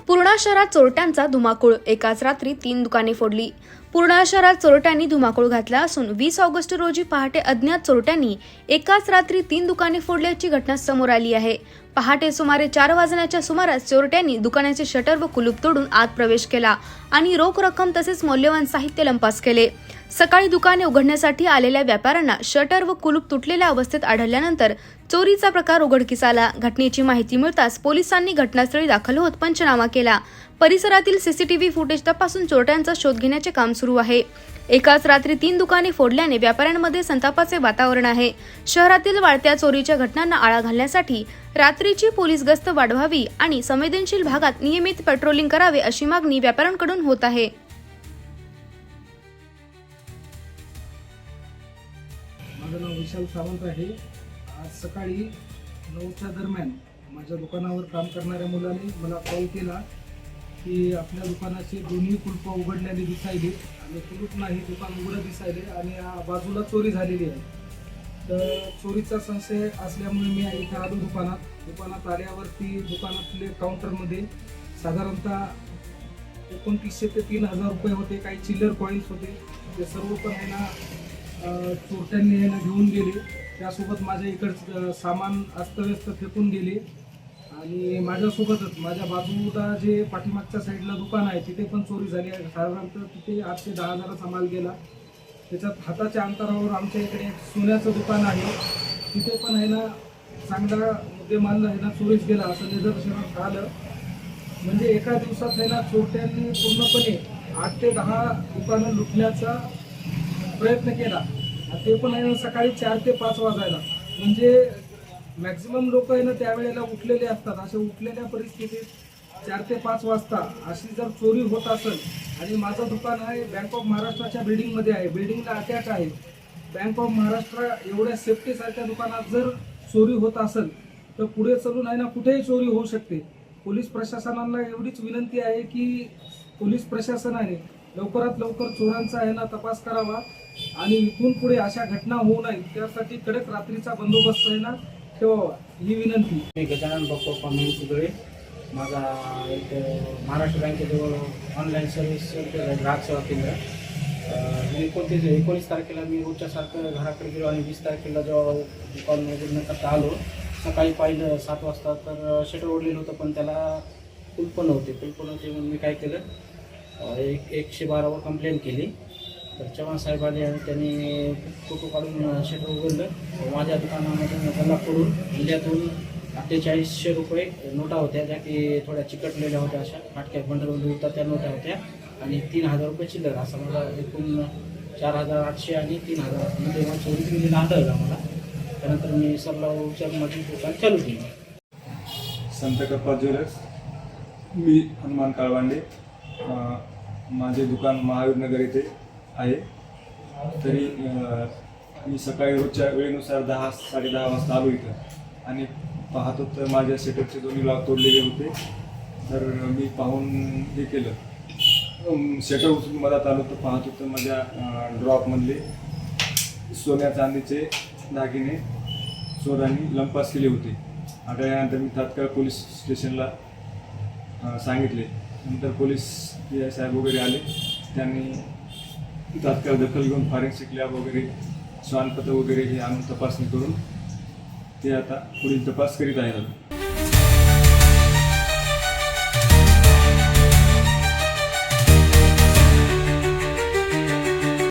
पूर्णा शहरात चोरट्यांचा धुमाकूळ, एकाच रात्री 3 दुकाने फोडली. पूर्णा शहरात चोरट्यांनी धुमाकूळ घातला असून 20 ऑगस्ट रोजी पहाटे अज्ञात चोरट्यांनी एकाच रात्री 3 दुकाने फोडल्याची घटना समोर आली आहे. पहाटे सुमारे 4 वाजण्याच्या सुमारास चोरट्यांनी दुकानाचे शटर व कुलूप तोडून आत प्रवेश केला आणि रोख रक्कम तसेच मौल्यवान साहित्य लंपास केले. सकाळी दुकाने उघडण्यासाठी आलेल्या व्यापाऱ्यांना शटर व कुलूप तुटलेल्या अवस्थेत आढळल्यानंतर चोरीचा प्रकार उघडकीस आला. घटनेची माहिती मिळताच पोलिसांनी घटनास्थळी दाखल होत पंचनामा केला. परिसरातील सीसीटीव्ही फुटेज तपासून चोरट्यांचा शोध घेण्याचे काम सुरू आहे. एकाच रात्री 3 दुकाने फोडल्याने व्यापाऱ्यांमध्ये संतापाचे वातावरण आहे. शहरातील वाढत्या चोरीच्या घटनांना आळा घालण्यासाठी रात्रीची पोलीस गस्त वाढवावी आणि संवेदनशील भागात नियमित पेट्रोलिंग करावे अशी मागणी व्यापाऱ्यांकडून होत आहे. माझं नाव विशाल सावंत आहे. आज सकाळी 9च्या दरम्यान माझ्या दुकानावर काम करणाऱ्या मुलाने मला कॉल केला की आपल्या दुकानाचे दोन्ही कुलप उघडलेली दिसायली आणि कुलूप नाही, दुकान उघडं दिसायले आणि बाजूला चोरी झालेली आहे. तर चोरीचा संशय असल्यामुळे मी इथे आलो दुकानात आल्यावरती दुकानातले काउंटरमध्ये साधारणतः 2900 ते 3000 रुपये होते. काही चिल्लर कॉईन्स होते. ते सर्व पण आहे ना चोरट्यांनी आहे ना घेऊन गेले. त्यासोबत माझ्या इकडचं सामान अस्तव्यस्त फेकून गेले आणि माझ्यासोबतच माझ्या बाजूला जे पाठीमागच्या साईडला दुकान आहे तिथे पण चोरी झाली आहे. साधारणतः तिथे 8 ते 10 हजाराचा माल गेला. त्याच्यात हाताच्या अंतरावर आमच्या इकडे एक सोन्याचं दुकान आहे, तिथे पण आहे ना चांगला मुद्देमाल आहे ना चोरीस गेला असं निदर्शनास आलं. म्हणजे एका दिवसात आहे ना चोरट्यांनी पूर्णपणे 8 ते 10 दुकानं लुटण्याचा प्रयत्न केला. ते पण आहे ना सकाळी 4 ते 5 वाजायला. म्हणजे मॅक्झिमम लोक आहे ना त्यावेळेला उठलेले असतात. अशा उठलेल्या परिस्थितीत 4 ते 5 वाजता अशी जर चोरी होत असेल आणि माझं दुकान आहे बँक ऑफ महाराष्ट्राच्या बिल्डिंगमध्ये आहे, बिल्डिंगला अटॅच आहे. बँक ऑफ महाराष्ट्र एवढ्या सेफ्टीसारख्या दुकानात जर चोरी होत असेल तर पुढे चलून आहे ना कुठेही चोरी होऊ शकते. पोलीस प्रशासनाला एवढीच विनंती आहे की पोलीस प्रशासनाने लवकरात लवकर चोरांचा आहे ना तपास करावा आणि इथून पुढे अशा घटना होऊ नये त्यासाठी कडक रात्रीचा बंदोबस्त आहे ना ठेवावा ही विनंती. मी गजानन बाप्पा सुदळे. माझा एक महाराष्ट्र बँकेजवळ ऑनलाईन सर्व्हिस ग्राहक सेवा केंद्र. मी 19 तारखेला मी रोजच्यासारखं घराकडे गेलो आणि 20 तारखेला जेव्हा दुकान उघडणं करता आलो सकाळी पाहिलं 7 वाजता तर शटर ओढलेलं होतं पण त्याला कुलप नव्हते म्हणून मी काय केलं 112वर कंप्लेंट केली. तर चव्हाण साहेब आले आणि त्यांनी फोटो काढून शटर उघडलं. माझ्या दुकानामधून गल्ला फोडून जिल्ह्यातून 4800 रुपये नोटा होत्या ज्या की थोड्या चिकटलेल्या होत्या, अशा फाटक्या बंडलमध्ये होत्या त्या नोटा होत्या आणि 3000 रुपये चिल्लर. असं मला एकूण 4800 आणि 3000 म्हणजे मला चोरी गेलेला आढळला मला. त्यानंतर मी सरलावच्यामध्ये दुकान चालू केलं. संत कप्पा ज्वेलर्स. मी हनुमान काळवांडे. माझे दुकान महावीर नगर येथे आहे. तरी मी सकाळी रोजच्या वेळेनुसार 10-10:30 वाजता आलो इथं आणि पाहतो तर माझ्या शटरचे दोन्ही लॉक तोडलेले होते. तर मी पाहून हे केलं, शटर उचलून मधात आलो तर पाहतो तर माझ्या ड्रॉपमधले सोन्या चांदीचे दागिने चोरांनी लंपास केले होते. आढळल्यानंतर मी तात्काळ पोलीस स्टेशनला सांगितले. नंतर पोलीस पी.आय. साहेब वगैरे आले. त्यांनी तात्काळ दखल घेऊन फॉरेन्सिक लॅब वगैरे श्वानपत्र वगैरे हे आणून तपासणी करून ते आता पुढील तपास करीत आहेत.